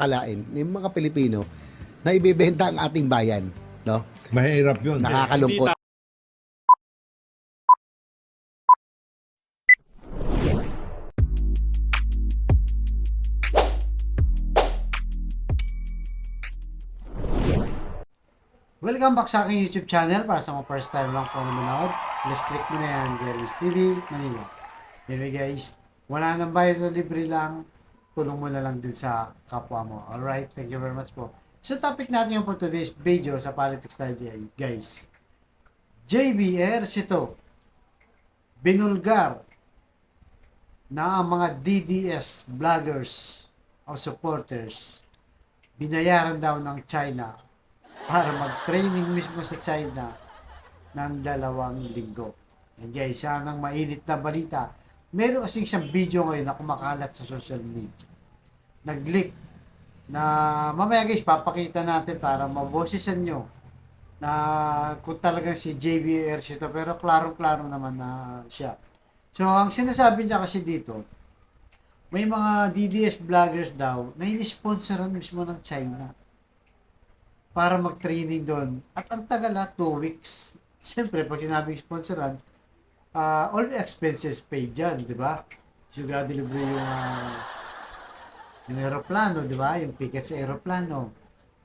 akalain yung mga Pilipino na ibebenta ang ating bayan, no? Mahirap yun. Nakakalungkot. Welcome back sa aking YouTube channel. Para sa mga first time lang po na manood, please click mo na yan, Jeremy's TV, Manila. Anyway guys, wala nang bayad o libre lang, tulong mo na lang din sa kapwa mo. Alright, thank you very much po. So topic natin yung for today's video sa Politics tayo guys. JBR Sito, binulgar na ang mga DDS vloggers o supporters binayaran daw ng China para mag-training mismo sa China ng 2 linggo. And guys, yan ang mainit na balita. Meron kasing isang video ngayon na kumakalat sa social media. Nag-leak na mamaya guys, papakita natin para mabosisan nyo na kung talagang si JBR Sito, pero klaro-klaro naman na siya. So, ang sinasabi niya kasi dito, may mga DDS vloggers daw na ini-sponsoran mismo ng China para mag-training doon. At ang tagal 2 weeks. Siyempre, pag sinabing sponsoran, all expenses paid dyan, di ba? Suga delivery yung aeroplano, di ba? Yung ticket sa aeroplano,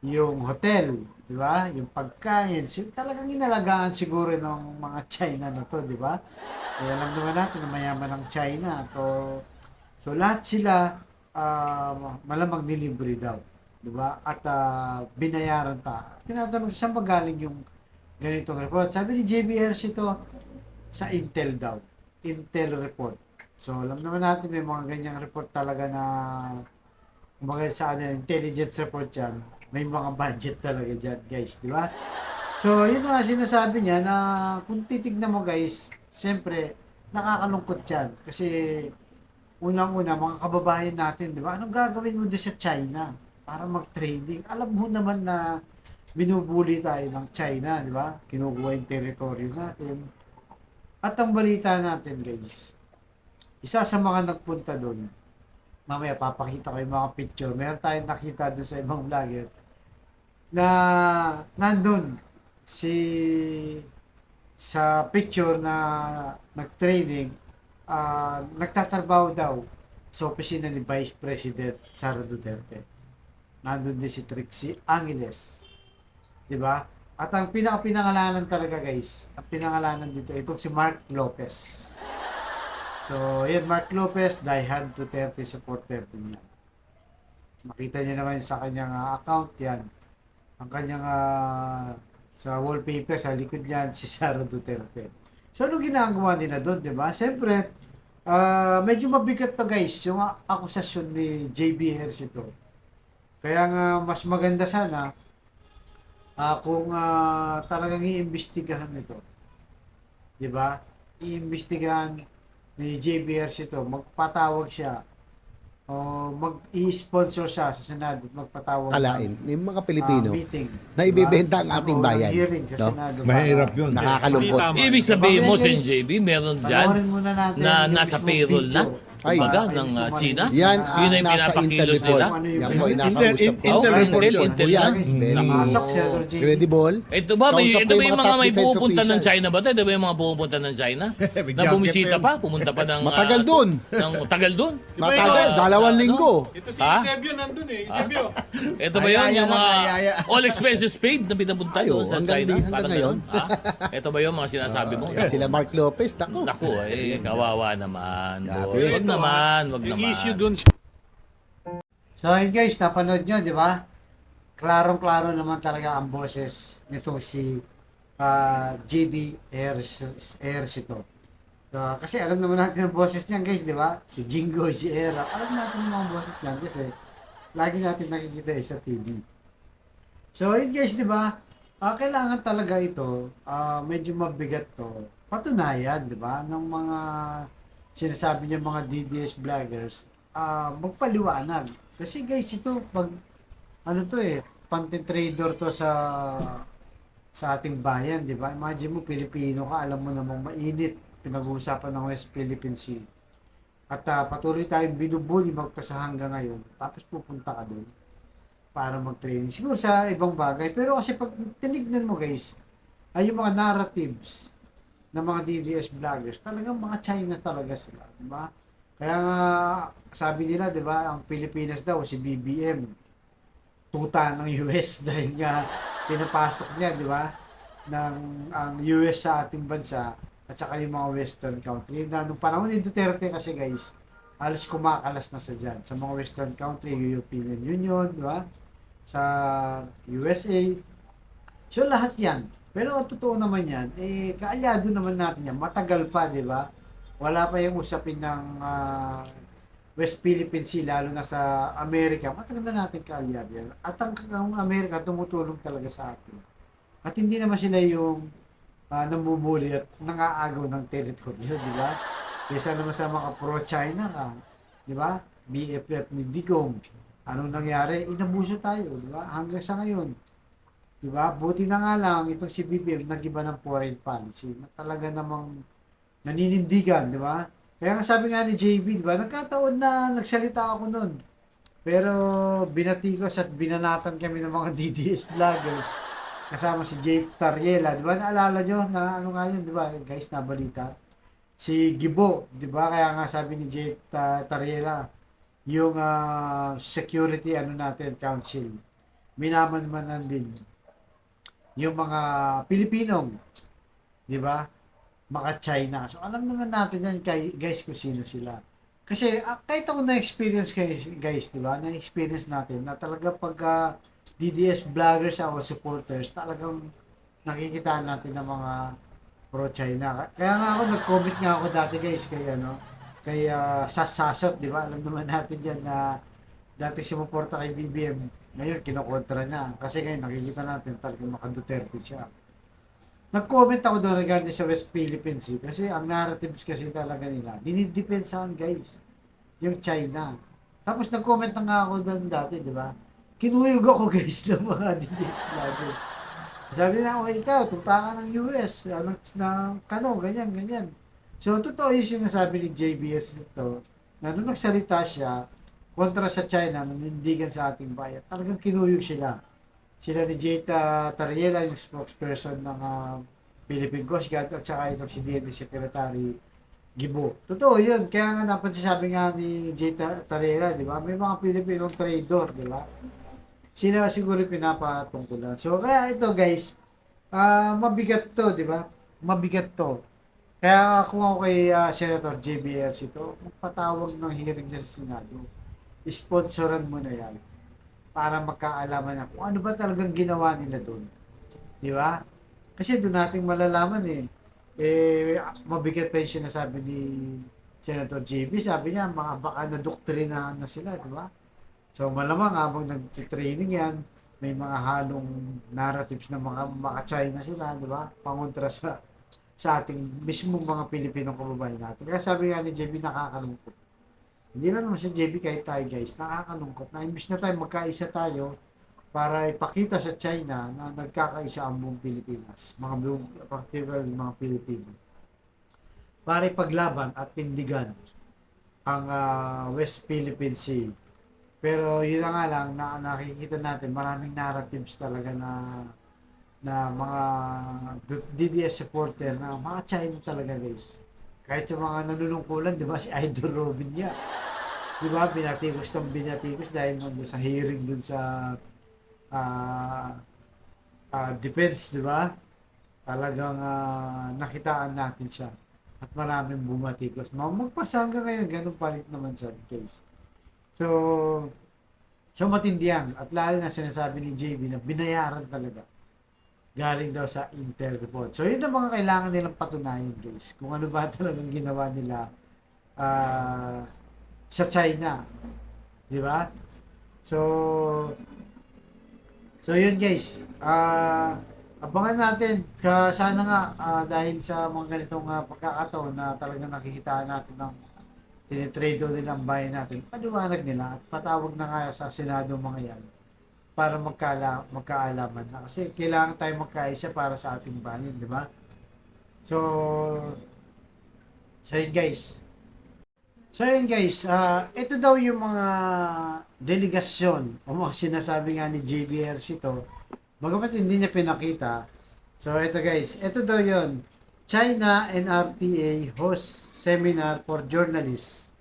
yung hotel, di ba? Yung pagkain. Talagang inalagaan siguro ng mga China na to, di ba? Kaya alam naman natin na mayaman ng China. So lahat sila malamang delivery daw. Diba? At binayaran pa. Tinatanong saan magaling yung ganitong report. Sabi ni JBR Sito, sa Intel daw. Intel report. So, alam naman natin may mga ganyang report talaga na kumbaga sa intelligence report yan. May mga budget talaga dyan, guys. Diba? So, yun na sinasabi niya na kung titignan mo, guys, siyempre, nakakalungkot yan. Kasi, unang-una, mga kababayan natin, diba? Anong gagawin mo doon sa China para mag-trading? Alam mo naman na binubuli tayo ng China, di ba? Kinukuha yung teritoryo natin. At ang balita natin, guys, isa sa mga nagpunta doon, mamaya papakita ko yung mga picture. Meron tayong nakita doon sa ibang vlogger na nandun sa picture na nag-trading, nagtatrabaho daw sa opisina ni Vice President Sara Duterte. Nandun din si Trixie Angeles. Diba? At ang pinangalanan talaga guys, ang pinangalanan dito, itong si Mark Lopez. So, yan, Mark Lopez, diehard Duterte supporter din yan. Makita niyo naman sa kanyang account yan. Ang kanyang sa wallpaper, sa likod niyan, si Sara Duterte. So, anong ginagawa nila doon, diba? Siyempre, medyo mabigat to guys, yung akusasyon ni JBR Sito. Kaya nga mas maganda sana kung talagang iimbestigahan ito. 'Di ba? Iimbestigahan ni JBR Sito, magpatawag siya o mag-i-sponsor siya sa Senado at magpatawag Akalain yung mga Pilipino meeting, na ibebenta ang ating bayan, hearing sa no? Senado. Mahirap yun. Nakakalungkot. Ibig sabihin mo, Guys, Sen JB, meron dyan panoorin muna natin na yung nasa mismong payroll na, video. kumbaga, Ay, ng China. Yan Yun ang ay nasa pinapakilos Intel report. nila. Yan po ay nasa Intel- usap ko. Intel report yun. Intel Yan, na. very Nakasok si Senator JB. credible. Ito ba, Kausap ito ko ba yung mga top may defense pupunta ng officials. China ba? Ito ba yung mga pupunta ng China? Na Bigyan bumisita kita pa? Pumunta pa ng... Matagal dun. Tagal dun? Matagal, Ito, 2 linggo. Ito si Ha? Eusebio nandun eh. Eusebio. Ito ba yun, Ayaya yung lang, mga ayaya. all expenses paid na pinapunta Ay, doon sa hanggang China? hanggang Parang ngayon. ganun, ha? Ito ba yung mga sinasabi mo? Yan, sila Mark Lopez, naku. Naku, kawawa naman. Grabe. Boy. Wag naman, wag Yung naman. issue dun So yun guys, napanood nyo, di ba? Klarong-klaro naman talaga ang boses nitong si JBR Sito. Kasi alam naman natin ang boses niyan guys, di ba? Si Jingo, si Era. Alam natin yung mga boses niyan kasi lagi natin nakikita sa TV. So yun guys, di ba? Kailangan talaga ito, medyo mabigat to. Patunayan, di ba? Ng mga sinasabi niya mga DDS vloggers, magpaliwanag. Kasi guys, ito, pag, content trader to sa ating bayan, di ba? Imagine mo, Pilipino ka, alam mo namang mainit, pinag-uusapan ng West Philippine Sea. At patuloy tayong binubuli magpasa hanggang ngayon, tapos pupunta ka doon. para mag-training. Siguro sa ibang bagay. Pero kasi pag tinignan mo guys, ay yung mga narratives ng mga DDS vloggers, talagang mga China talaga sila, di ba? Kaya nga, sabi nila, di ba, ang Pilipinas daw, si BBM, tuta ng US dahil nga pinapasok niya, di ba, ng ang US sa ating bansa at saka yung mga western country. Na nung panahon ni Duterte kasi guys, alas kumakalas na sa dyan. Sa mga western country, European Union, di ba? Sa USA. So lahat yan. Pero ang totoo naman yan, kaalyado naman natin yan. Matagal pa, di ba? Wala pa yung usapin ng West Philippine Sea, lalo na sa Amerika. Matagal na natin kaalyado yan. At ang Amerika tumutulong talaga sa atin. At hindi naman sila yung namumuli at nangaagaw ng teritoryo, di ba? Kaysa naman sa mga pro-China ka, di ba? BFF ni Digong. Anong nangyari? Inabuso tayo, di ba? Hanggang sa ngayon. Di ba? Buti na nga lang itong si BBM nag-iba ng foreign policy na talaga namang naninindigan, di ba? Kaya nga sabi nga ni JB, di ba? Nagkataon na nagsalita ako nun. Pero binatikos at binanatan kami ng mga DDS vloggers. Kasama si Jay Tariela, di ba? Naalala nyo na ano nga yun, di ba? Guys, nabalita. Si Gibo, di ba? Kaya nga sabi ni Jay Tariela, yung security ano natin, council, minaman-manan din yung mga Pilipinong, di ba? Mga China. So, alam naman natin yan, guys, kung sino sila. Kasi, kahit ako na-experience, guys, di ba? Na-experience natin na talaga pag DDS vloggers o supporters, talagang nakikita natin ng mga pro-China. Kaya nga ako, nag-comment nga ako dati, guys, kay Sasasot, di ba? Alam naman natin yan na dati sumuporta kay BBM. Ngayon, kinokontra niya. Kasi ngayon, nakikita natin talagang maka-Duterte siya. Nag-comment ako doon regarding sa West Philippine Sea kasi ang narratives kasi talaga nila, dinidepensahan guys, yung China. Tapos nag-comment na nga ako doon dati, di ba? Kinuyog ako guys ng mga DDS vloggers. Sabi na, oh, ikaw, punta ka ng US, ng kano, ganyan, ganyan. So, totoo yung sinasabi ni JBS ito, na nung nagsalita siya, kontra sa China, nanindigan sa ating bayan, talagang kinuyog sila. Sila ni Jeta Tariela, yung spokesperson ng Philippine Coast Guard, at saka itong si DND Secretary Gibo. Totoo yun. Kaya nga napansasabi nga ni Jeta Tariela, di ba? May mga Pilipinong trader, di ba? Sila siguro pinapatungkulan. So, kaya ito guys, mabigat to, di ba? Mabigat to. Kaya kung ako kay Senator JBRC ito, patawag ng hearing sa Senado, sponsoran mo na yan para magkaalaman na kung ano ba talagang ginawa nila doon. Di ba? Kasi doon nating malalaman mabigat pa yung sinasabi ni Senator JB. Sabi niya, mga baka na-doktrina na sila, di ba? So malamang habang nag-training yan, may mga halong narratives na mga China sila, di ba? Pangontra sa ating mismong mga Pilipinong kababayan natin. Kaya sabi nga ni JB, nakakalungkot. Hindi lang naman si JB, kahit tayo guys, nakakalungkot na imbis na tayo magkaisa tayo para ipakita sa China na nagkakaisa ang buong Pilipinas, particularly mga Pilipino, para ipaglaban at tindigan ang West Philippine Sea. Pero yun na nga lang, nakikita natin maraming narratives talaga na mga DDS supporter na mga China talaga guys. Kahit yung mga nanunungkulan, di ba, si Idol Robin niya. Di ba, binatikos dahil nung sa hearing dun sa defense, di ba? Talagang nakitaan natin siya. At maraming bumatikos. Magpasa hanggang ngayon, ganun pa rin naman sa case. So matindi yan. At lalo na sinasabi ni JB na binayaran talaga. Galing daw sa Interpol. So, yun ang mga kailangan nilang patunayan, guys. Kung ano ba talagang ginawa nila sa China. Di ba? So, yun, guys. Abangan natin. Sana nga, dahil sa mga ganitong pagkakataon na talagang nakikitaan natin ng tinitrado nilang bayan natin, paliwanag nila at patawag na nga sa Senado mga yan para magkaalaman na. Kasi kailangan tayo magkaisa para sa ating bayan, di ba? So yun guys. So ayun guys, ito daw yung mga delegasyon o mga sinasabi nga ni JBRC to. Bagamat hindi niya pinakita. So ito guys, ito daw yon. China NRTA host seminar for journalists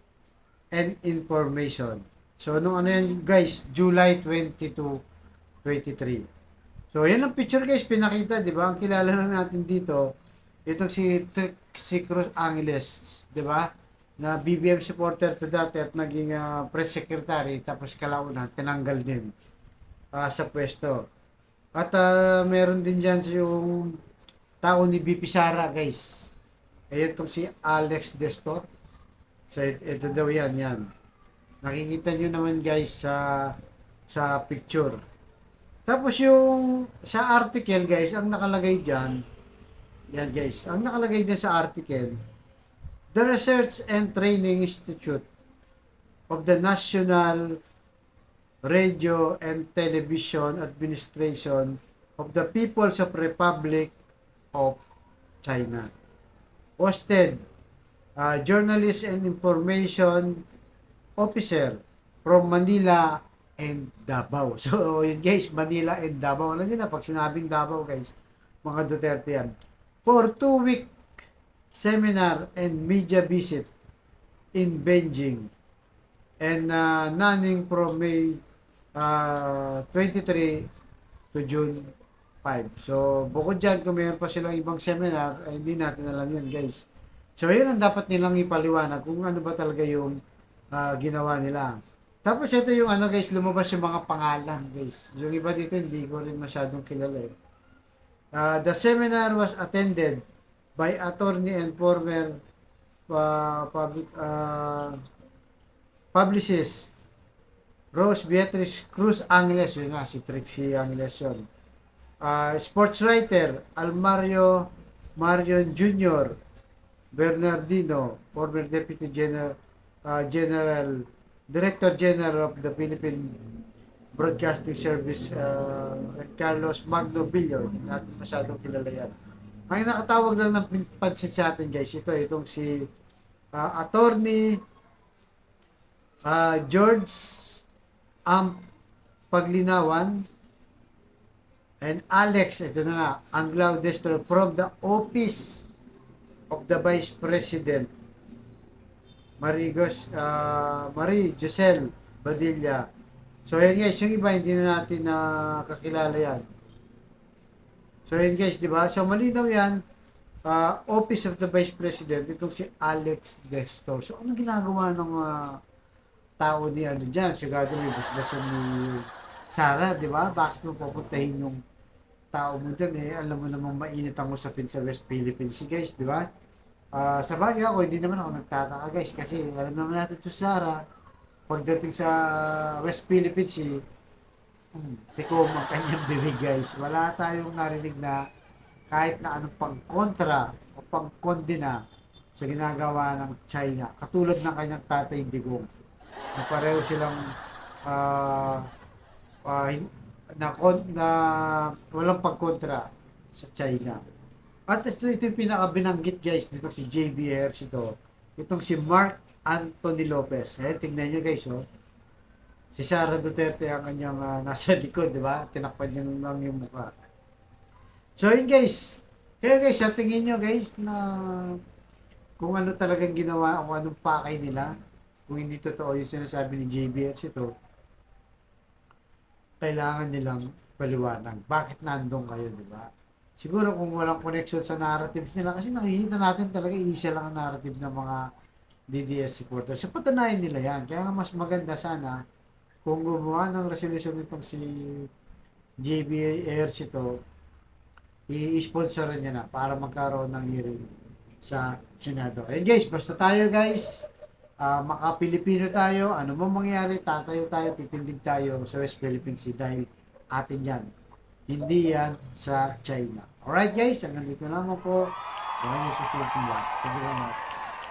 and information. So nung ano yan guys, July 22, 23. So yan ang picture guys, pinakita, di ba? Ang kilala na natin dito, itong si Cruz Angeles, di ba? Na BBM supporter to dati at naging press secretary, tapos kalaunan tinanggal din sa pwesto. At meron din dyan yung tao ni BP Sara guys. Ayan itong si Alex Destor. So ito daw yan. Nakikita nyo naman guys sa picture. Tapos yung sa article guys, ang nakalagay dyan, yan guys, ang nakalagay dyan sa article, the Research and Training Institute of the National Radio and Television Administration of the People's of Republic of China hosted journalist and information officer from Manila and Davao. So, yun guys, Manila and Davao. Alam nyo na, pag sinabing Davao guys, mga Duterte yan. For 2-week seminar and media visit in Beijing and running from May 23 to June 5. So, bukod dyan, kung mayroon pa silang ibang seminar, ay hindi natin alam yun, guys. So, yun ang dapat nilang ipaliwanag kung ano ba talaga yung ginawa nila. Tapos, ito yung ano, guys, lumabas yung mga pangalan, guys. Yung iba dito, hindi ko rin masyadong kilala. The seminar was attended by attorney and former publicist Rose Beatriz Cruz Angeles, yun nga, si Trixie Angeles yun. Sports writer Almario Marion Jr. Bernardino, former Deputy Director General of the Philippine Broadcasting Service, Carlos Magno Billo, hindi natin masyadong kilala yan. Ang nakatawag lang ng pansin sa atin guys, itong si attorney George Paglinawan and Alex, ito na nga, Anglao Destro from the Office of the Vice President Marie Josel Badilla. So yan guys, yung iba hindi na natin kakilala yan. So yan guys, di ba? So malinaw yan, Office of the Vice President, itong si Alex Destor. So ano ginagawa ng tao ni ano dyan? Sigado may basbasan ni Sara, di ba? Bakit mo pupuntahin yung tao mo dyan alam mo namang mainit ang usapin sa West Philippines guys, di ba? Sa bagay ako, hindi naman ako nagtataka guys kasi alam naman natin to Sara, pagdating sa West Philippines tikom ang kanyang bibig guys. Wala tayong narinig na kahit na anong pangkontra o pangkondena sa ginagawa ng China. Katulad ng kanyang tatay Digong. Na pareho silang na walang pagkontra sa China. At ito yung pinakabinanggit guys nito si JBRC ito. Itong si Mark Anthony Lopez. Tingnan nyo guys si Sara Duterte ang kanyang nasa likod, di ba? Tinakpan niya lang yung mukha. So yun guys. Kaya guys, tingin nyo guys na kung ano talagang ginawa, kung anong pakay nila, kung hindi totoo yung sinasabi ni JBRC ito, kailangan nilang paliwanag. Bakit nandun kayo, di ba? Siguro kung walang connection sa narratives nila, kasi nakikita natin talaga isa lang ang narrative ng mga DDS supporters. So patunayan nila yan. Kaya mas maganda sana kung gumawa ng resolution itong si JBRC ito, i-sponsoran niya na para magkaroon ng hearing sa Senado. And guys, basta tayo guys, maka-Pilipino tayo, ano man mangyari, tatayo tayo, titindig tayo sa West Philippine Sea dahil atin yan. Hindi yan sa China. Alright guys, hanggang dito lamang po. Maraming susunod lang. Thank you very much.